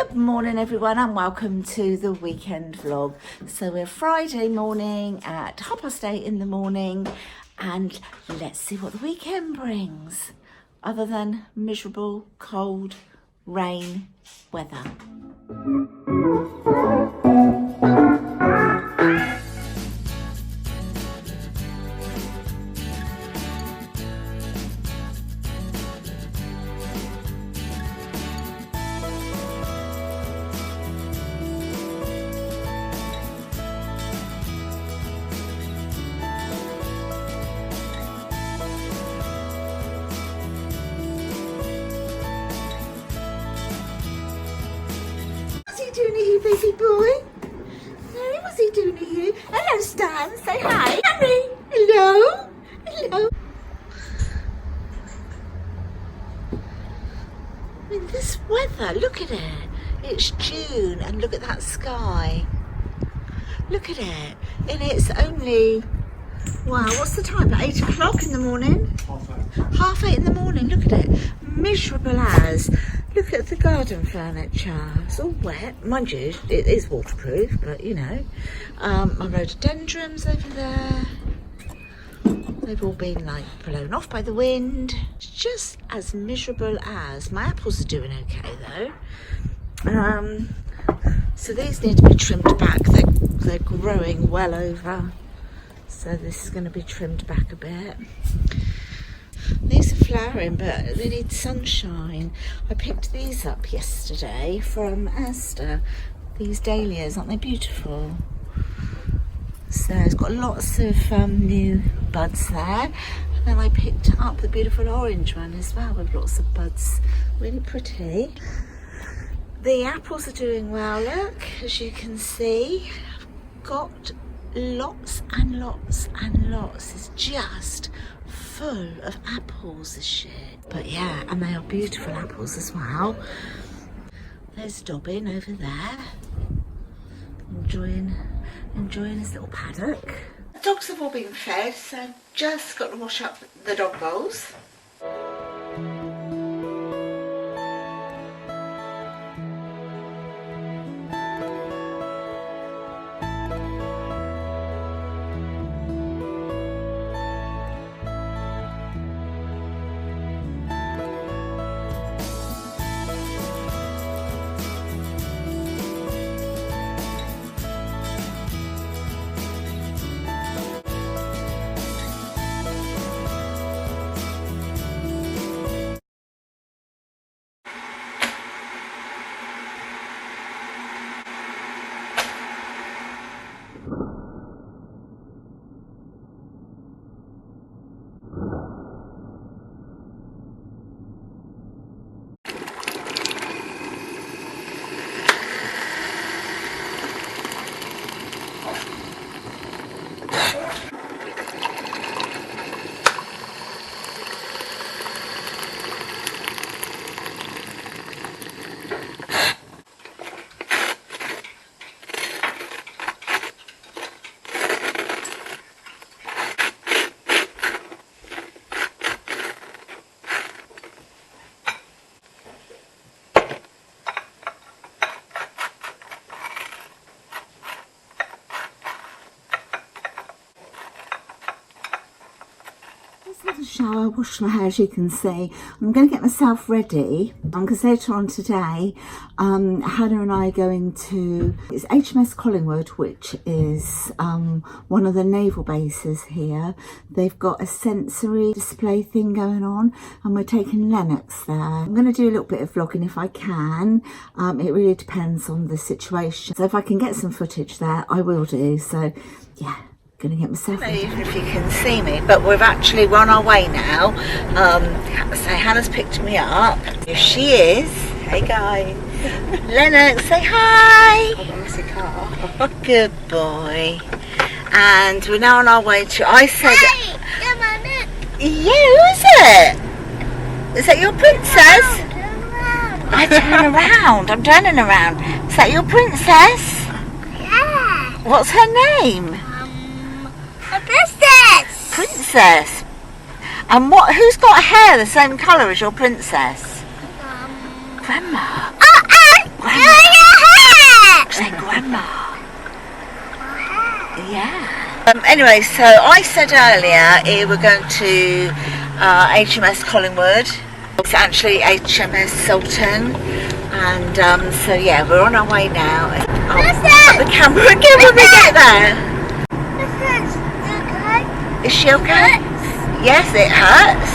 Good morning everyone and welcome to the weekend vlog. So we're Friday morning at 8:30 in the morning and let's see what the weekend brings other than miserable, cold, rain weather. What's he doing here, busy boy? Hey, what's he doing here? Hello, Stan. Say hi. Harry. Hello. Hello. I mean, this weather, look at it. It's June and look at that sky. Look at it. And it's only, wow, what's the time? 8 o'clock in the morning? Half eight in the morning. Look at it. Miserable as. Look at the garden furniture. It's all wet. Mind you, it is waterproof, but you know. My rhododendrons over there. They've all been like blown off by the wind. It's just as miserable as. My apples are doing okay though. So these need to be trimmed back. They're growing well over. So this is going to be trimmed back a bit. These are flowering, but they need sunshine. I picked these up yesterday from Asda. These dahlias, aren't they beautiful? So it's got lots of new buds there. And then I picked up the beautiful orange one as well with lots of buds. Really pretty. The apples are doing well, look, as you can see. I've got lots and lots and lots. It's just full of apples this year. But yeah, and they are beautiful apples as well. There's Dobbin over there, enjoying his little paddock. The dogs have all been fed, so I've just got to wash up the dog bowls. Had a shower, washed my hair as you can see. I'm going to get myself ready because later on today Hannah and I are going to, it's HMS Collingwood, which is one of the naval bases here. They've got a sensory display thing going on and we're taking Lennox there. I'm going to do a little bit of vlogging if I can. It really depends on the situation. So if I can get some footage there, I will do. So yeah. Gonna get myself ready. Even if you can see me, but we're on our way now. So Hannah's picked me up. Here she is. Hey guys. Lennox, say hi. Hold on, it's a car. Good boy. And we're now on our way to. I said. Hi. Yeah, who is it? Is that your princess? I turn around. I'm turning around. Is that your princess? Yeah. What's her name? A princess! Princess! And who's got hair the same colour as your princess? Grandma. Grandma. Anyway, so I said earlier we're going to HMS Collingwood. It's actually HMS Sultan, and so yeah, we're on our way now. I'll put the camera again when we get there. Is she okay? Yes, it hurts.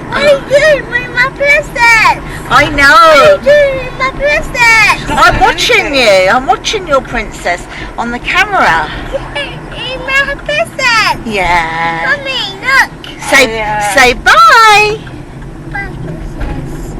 What are you doing with my bracelet? I know. What are you doing with my bracelet? I'm watching you. I'm watching your princess on the camera. In my bracelet. Yeah. Mommy, look. Say bye. Bye, princess.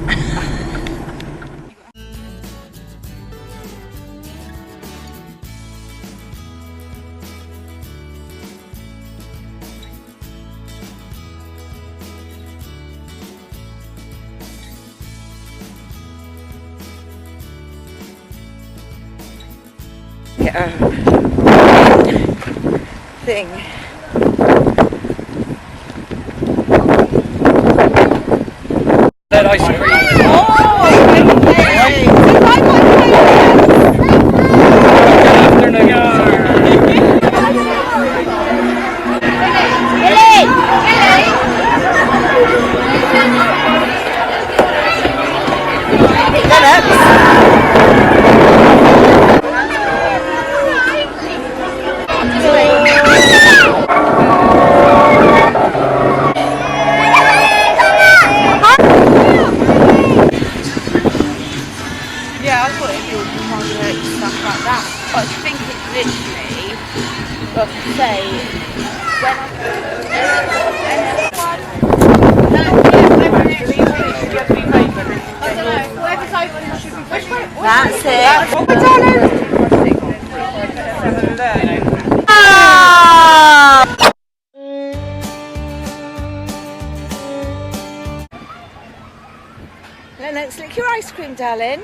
Thing. That ice cream. Yeah, I thought it'd be all moderate stuff like that. But I think it's literally, like I say, That's it. Lennox, lick your ice cream, darling.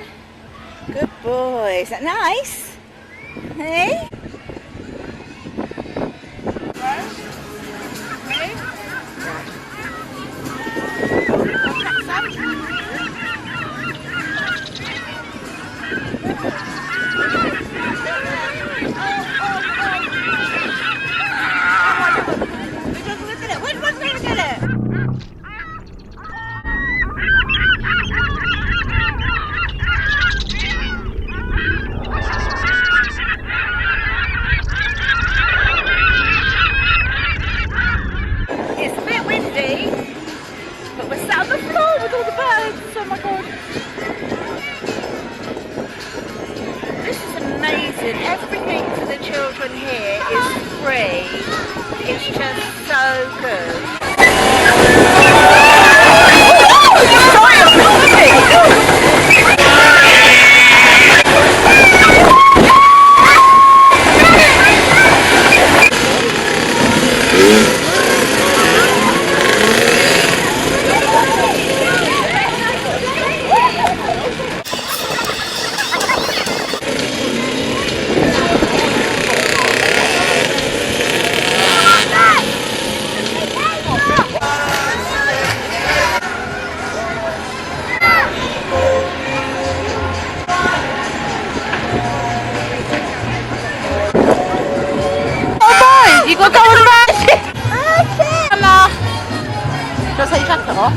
Good boy. Is that nice? Hey? It's a bit windy, but we're sat on the floor with all the birds. Oh my god. This is amazing. Everything for the children here is free. It's just so good. you got to go on the right. Emma, do you want to take your jacket off?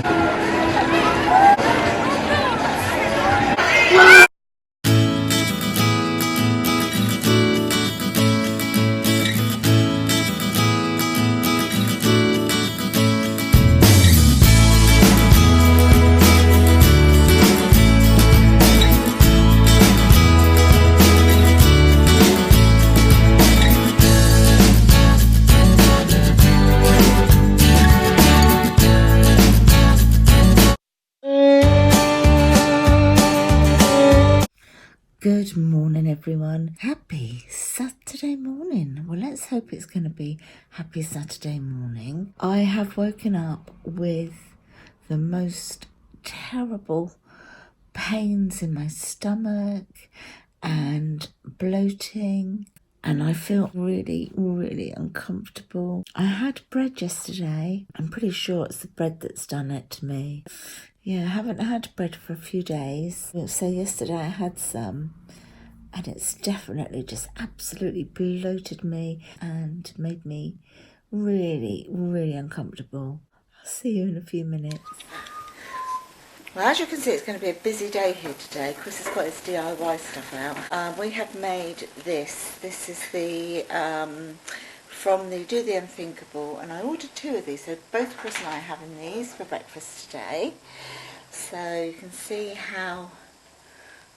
Good morning, everyone. Happy Saturday morning. Well, let's hope it's going to be happy Saturday morning. I have woken up with the most terrible pains in my stomach and bloating, and I feel really, really uncomfortable. I had bread yesterday. I'm pretty sure it's the bread that's done it to me. Yeah, I haven't had bread for a few days. So yesterday I had some, and it's definitely just absolutely bloated me and made me really, really uncomfortable. I'll see you in a few minutes. Well, as you can see, it's going to be a busy day here today. Chris has got his DIY stuff out. We have made this. This is the from the Do the Unthinkable, and I ordered 2 of these. So both Chris and I are having these for breakfast today. So you can see how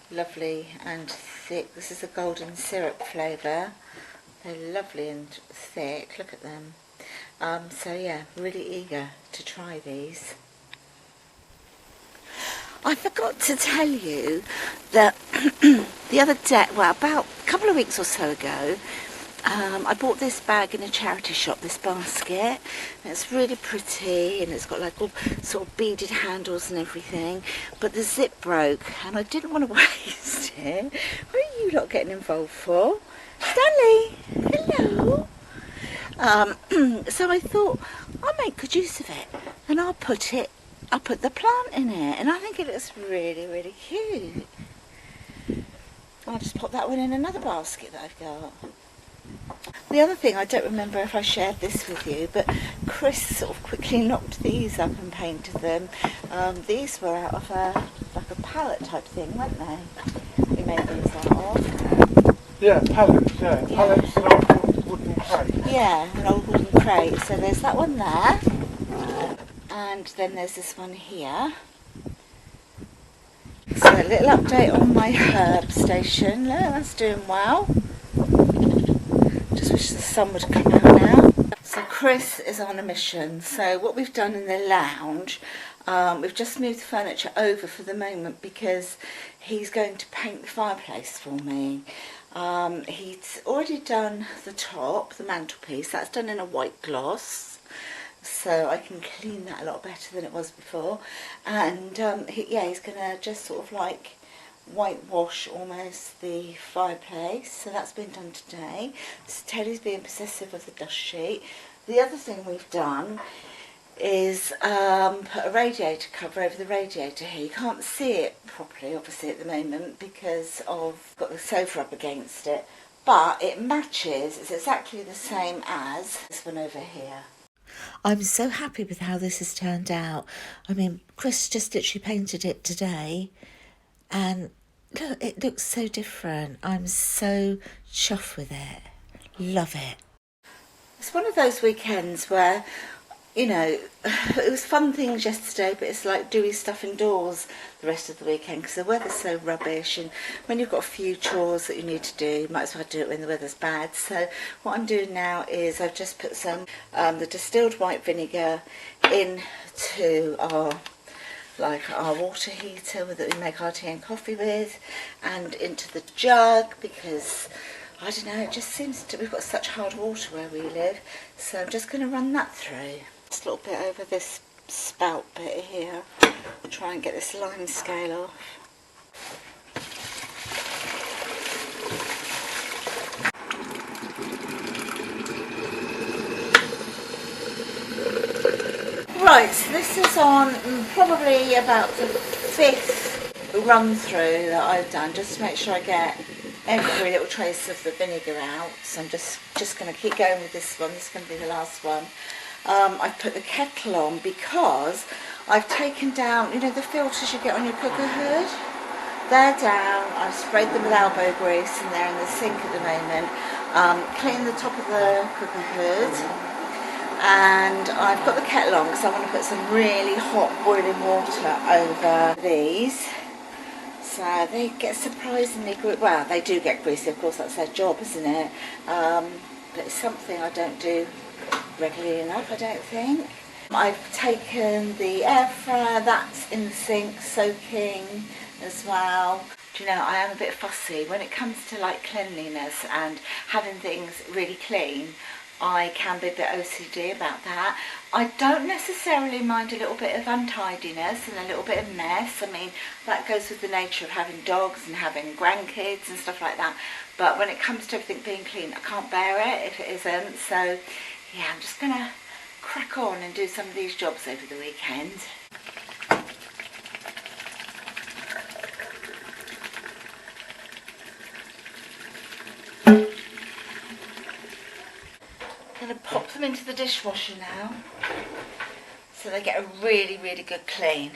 lovely and thick. This is a golden syrup flavour. They're lovely and thick. Look at them. So yeah, really eager to try these. I forgot to tell you that the other day, well, about a couple of weeks or so ago, I bought this bag in a charity shop, this basket. And it's really pretty, and it's got like all sort of beaded handles and everything, but the zip broke and I didn't want to waste it. What are you lot getting involved for? Stanley, hello. So I thought I'll make good use of it, and I'll put the plant in it, and I think it looks really, really cute. I'll just pop that one in another basket that I've got. The other thing, I don't remember if I shared this with you, but Chris sort of quickly knocked these up and painted them. These were out of like a palette type thing, weren't they? We made these out of. Yeah, pallets, yeah. Pallets and old wooden crate. Yeah, an old wooden crate. So there's that one there. And then there's this one here. So a little update on my herb station. Look, that's doing well. Just wish the sun would come out now. So Chris is on a mission. So what we've done in the lounge, we've just moved the furniture over for the moment because he's going to paint the fireplace for me. He's already done the top, the mantelpiece. That's done in a white gloss, so I can clean that a lot better than it was before. And he's going to just sort of like whitewash almost the fireplace, so that's been done today. So Teddy's being possessive of the dust sheet. The other thing we've done is put a radiator cover over the radiator here. You can't see it properly obviously at the moment because I've got the sofa up against it, but it matches. It's exactly the same as this one over here. I'm so happy with how this has turned out. I mean, Chris just literally painted it today, and look, it looks so different. I'm so chuffed with it. Love it. It's one of those weekends where, you know, it was fun things yesterday, but it's like doing stuff indoors the rest of the weekend because the weather's so rubbish, and when you've got a few chores that you need to do, you might as well do it when the weather's bad. So what I'm doing now is I've just put some the distilled white vinegar into our water heater that we make our tea and coffee with, and into the jug because I don't know, it just seems to, we've got such hard water where we live, so I'm just going to run that through. Just a little bit over this spout bit here. I'll try and get this lime scale off. Right, so this is on probably about the 5th run through that I've done, just to make sure I get every little trace of the vinegar out. So I'm just going to keep going with this one. This is going to be the last one. I've put the kettle on because I've taken down, you know, the filters you get on your cooker hood? They're down. I've sprayed them with elbow grease and they're in the sink at the moment. Clean the top of the cooker hood, and I've got the kettle on because I want to put some really hot boiling water over these. So they get surprisingly greasy. Well, they do get greasy, of course, that's their job, isn't it? But it's something I don't do regularly enough, I don't think. I've taken the air fryer, that's in the sink, soaking as well. Do you know, I am a bit fussy when it comes to like cleanliness and having things really clean. I can be a bit OCD about that. I don't necessarily mind a little bit of untidiness and a little bit of mess. I mean, that goes with the nature of having dogs and having grandkids and stuff like that. But when it comes to everything being clean, I can't bear it if it isn't. So, yeah, I'm just going to crack on and do some of these jobs over the weekend. dishwasher now, so they get a really, really good clean.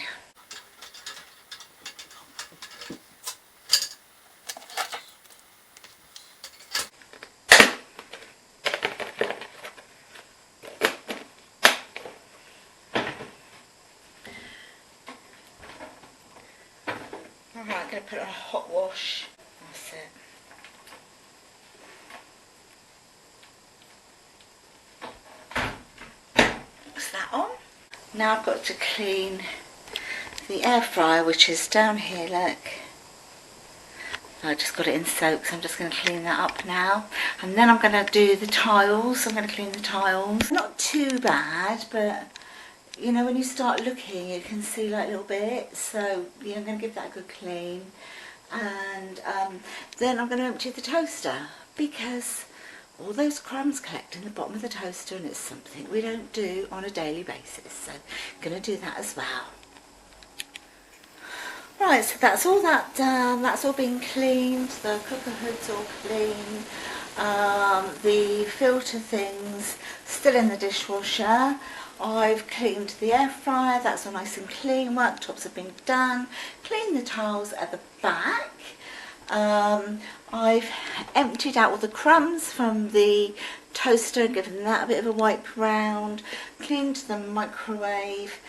Alright, I'm going to put on a hot wash. That's it. Mix that on. Now I've got to clean the air fryer, which is down here, look. I just got it in soak, so I'm just going to clean that up now. And then I'm going to do the tiles. I'm going to clean the tiles. Not too bad, but you know, when you start looking, you can see like little bits. So yeah, I'm going to give that a good clean. And then I'm going to empty the toaster, because all those crumbs collect in the bottom of the toaster, and it's something we don't do on a daily basis. So I'm going to do that as well. Right, so that's all that done. That's all been cleaned. The cooker hood's all clean. The filter things still in the dishwasher. I've cleaned the air fryer. That's all nice and clean. Worktops have been done. Cleaned the tiles at the back. I've emptied out all the crumbs from the toaster, given that a bit of a wipe round. Cleaned the microwave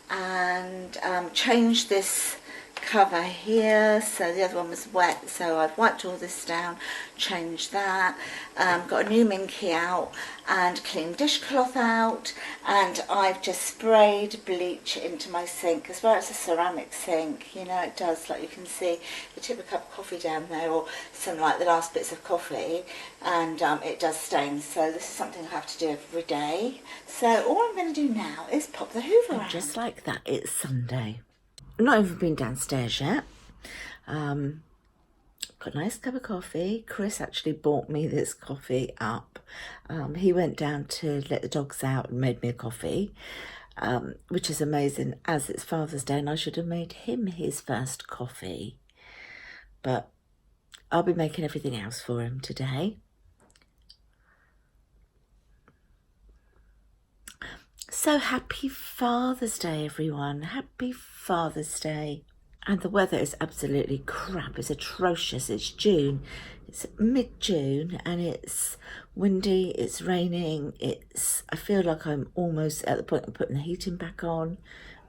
and changed this cover here, so the other one was wet, so I've wiped all this down, changed that, got a new minky out and cleaned dishcloth out, and I've just sprayed bleach into my sink, because where it's a ceramic sink, you know, it does, like you can see, you tip a cup of coffee down there, or some like the last bits of coffee, and it does stain, so this is something I have to do every day. So all I'm going to do now is pop the hoover out. Just like that, it's Sunday. I've not even been downstairs yet. Got a nice cup of coffee. Chris actually bought me this coffee up. He went down to let the dogs out and made me a coffee, which is amazing, as it's Father's Day, and I should have made him his first coffee. But I'll be making everything else for him today. So happy Father's Day, everyone. Happy Father's Day. And the weather is absolutely crap. It's atrocious. It's June. It's mid-June and it's windy, it's raining. I feel like I'm almost at the point of putting the heating back on.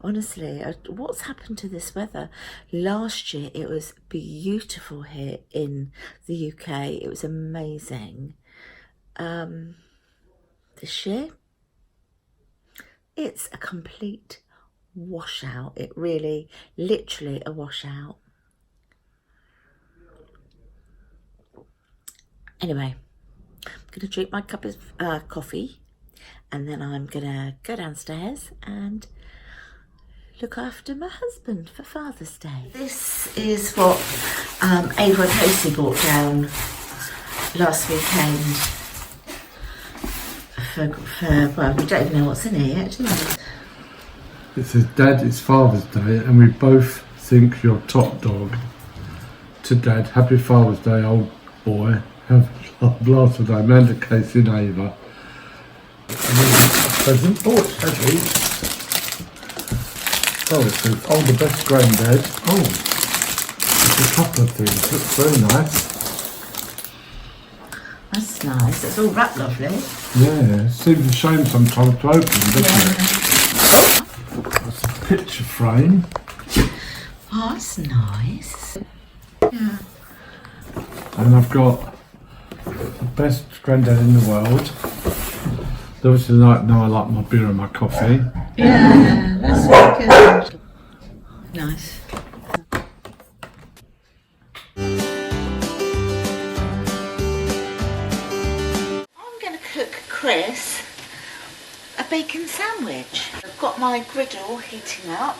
Honestly, what's happened to this weather? Last year it was beautiful here in the UK. It was amazing. This year, it's a complete washout. It really, literally a washout. Anyway, I'm going to drink my cup of coffee, and then I'm going to go downstairs and look after my husband for Father's Day. This is what Ava and Casey brought down last weekend. Well, we don't even know what's in it yet, do we? It says, Dad, it's Father's Day and we both think you're top dog. To Dad, happy Father's Day, old boy. Have a blast of day. Amanda, Casey and Ava. And then a present. Oh, it's heavy. Oh, it says, oh, the best granddad. Oh, it's a couple of things. Looks very nice. That's nice. It's all wrapped lovely. Yeah, it seems a shame sometimes to open, doesn't it? That's a picture frame. Oh, that's nice. Yeah. And I've got the best granddad in the world. They obviously know I like my beer and my coffee. Yeah, that's very good. Nice. Chris a bacon sandwich. I've got my griddle heating up.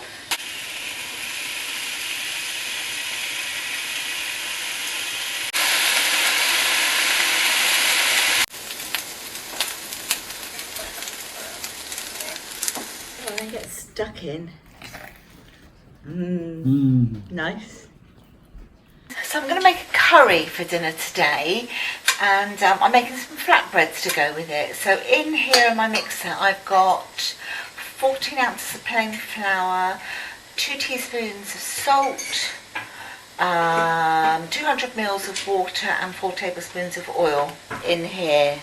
Oh, and get stuck in. Nice. So I'm going to make a curry for dinner today, and I'm making some flatbreads to go with it. So in here in my mixer I've got 14 ounces of plain flour, 2 teaspoons of salt, 200 mils of water and 4 tablespoons of oil in here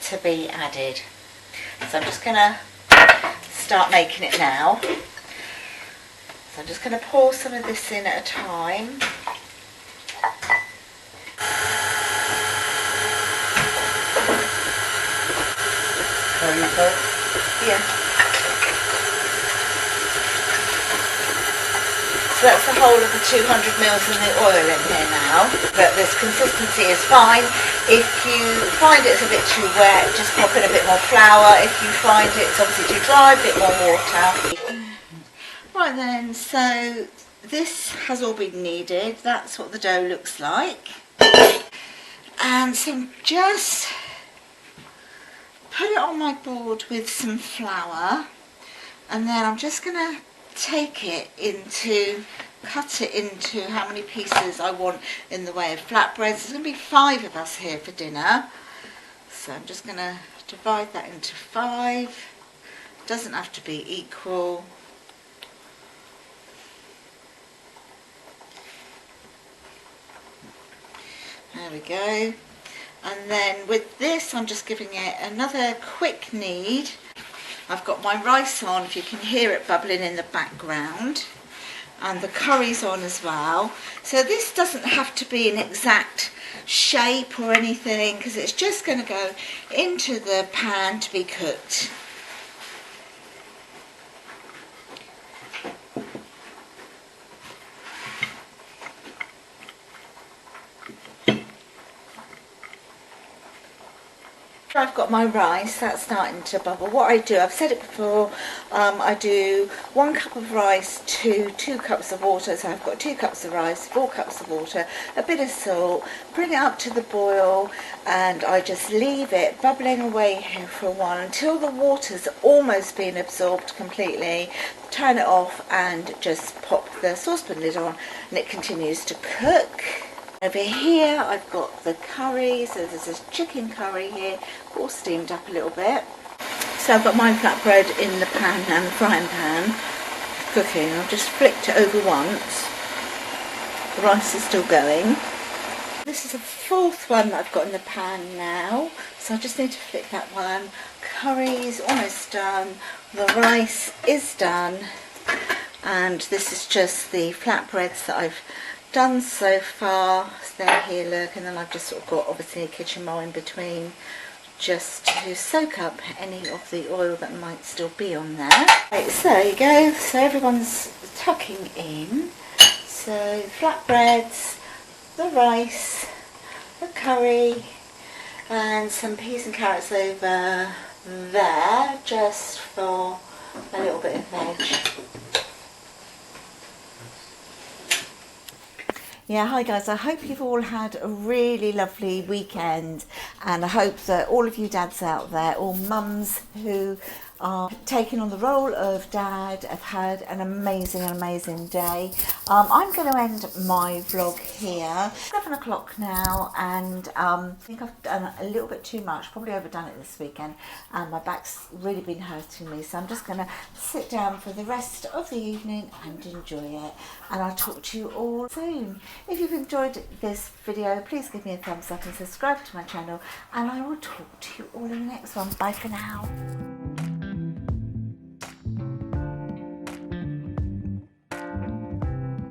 to be added. So I'm just going to start making it now. So I'm just going to pour some of this in at a time. Yeah. So that's the whole of the 200 mils of the oil in here now. But this consistency is fine. If you find it's a bit too wet, just pop in a bit more flour. If you find it's obviously too dry, a bit more water. Right then, so this has all been kneaded. That's what the dough looks like. And so just put it on my board with some flour, and then I'm just going to cut it into how many pieces I want in the way of flatbreads. There's going to be 5 of us here for dinner, so I'm just going to divide that into 5. Doesn't have to be equal. There we go. And then with this I'm just giving it another quick knead. I've got my rice on, if you can hear it bubbling in the background, and the curry's on as well. So this doesn't have to be an exact shape or anything, because it's just going to go into the pan to be cooked. I've got my rice, that's starting to bubble. What I do, I've said it before, I do 1 cup of rice to 2 cups of water. So I've got 2 cups of rice, 4 cups of water, a bit of salt, bring it up to the boil, and I just leave it bubbling away here for a while until the water's almost been absorbed completely. Turn it off and just pop the saucepan lid on, and it continues to cook. Over here I've got the curry, so there's this chicken curry here, all steamed up a little bit. So I've got my flatbread in the pan and the frying pan cooking. I've just flicked it over once. The rice is still going. This is the 4th one that I've got in the pan now, so I just need to flick that one. Curry's almost done, the rice is done, and this is just the flatbreads that I've done so far. So they're here, look, and then I've just sort of got obviously a kitchen bowl in between just to soak up any of the oil that might still be on there. Right, so there you go, so everyone's tucking in. So flatbreads, the rice, the curry, and some peas and carrots over there just for a little bit of veg. Yeah, hi guys, I hope you've all had a really lovely weekend, and I hope that all of you dads out there, all mums who are taking on the role of dad, have had an amazing day. I'm going to end my vlog here. 7 o'clock now, and I think I've done a little bit too much, probably overdone it this weekend, and my back's really been hurting me, so I'm just going to sit down for the rest of the evening and enjoy it, and I'll talk to you all soon. If you've enjoyed this video, please give me a thumbs up and subscribe to my channel, and I will talk to you all in the next one. Bye for now.